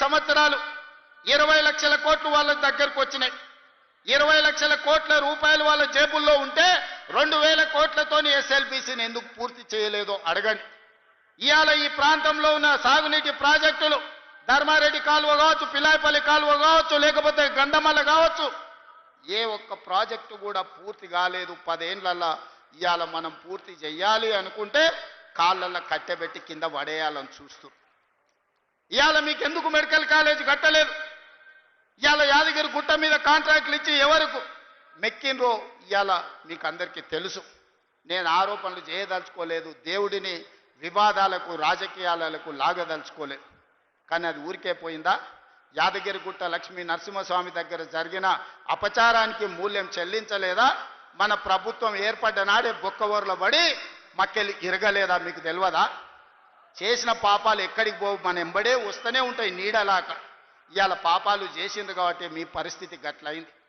సంవత్సరాలు 20 లక్షల కోట్లు వాళ్ళ దగ్గరకు వచ్చినాయి. 20 లక్షల కోట్ల రూపాయలు వాళ్ళ జేబుల్లో ఉంటే 2000 కోట్లతోని ఎస్ఎల్బీసీని ఎందుకు పూర్తి చేయలేదో అడగండి. ఇవాళ ఈ ప్రాంతంలో ఉన్న సాగునీటి ప్రాజెక్టులు ధర్మారెడ్డి కాలువ కావచ్చు, పిల్లాయపల్లి కాలువ కావచ్చు, లేకపోతే గంధమల్ల కావచ్చు, ఏ ఒక్క ప్రాజెక్టు కూడా పూర్తి కాలేదు. 10 ఏళ్లలో ఇవాళ మనం పూర్తి చేయాలి అనుకుంటే కాళ్ళల్లో కట్టెబెట్టి కింద పడేయాలని చూస్తూ ఇవాళ మీకు ఎందుకు మెడికల్ కాలేజ్ కట్టలేదు? ఇవాళ యాదగిరి గుట్ట మీద కాంట్రాక్టులు ఇచ్చి ఎవరికి మెక్కినరో ఇవాళ మీకు అందరికీ తెలుసు. నేను ఆరోపణలు చేయదలుచుకోలేదు, దేవుడిని వివాదాలకు రాజకీయాలకు లాగదలుచుకోలేదు. కానీ అది ఊరికే పోయిందా? యాదగిరిగుట్ట లక్ష్మీ నరసింహస్వామి దగ్గర జరిగిన అపచారానికి మూల్యం చెల్లించలేదా? మన ప్రభుత్వం ఏర్పడ్డ నాడే బొక్కవోర్ల పడి మక్కెలి ఇరగలేదా? మీకు తెలియదా? చేసిన పాపాలు ఎక్కడికి పోవు, మన ఎంబడే వస్తూనే ఉంటాయి నీడలాక. ఇవాళ పాపాలు చేసిండ్రు కాబట్టి మీ పరిస్థితి గట్లయింది.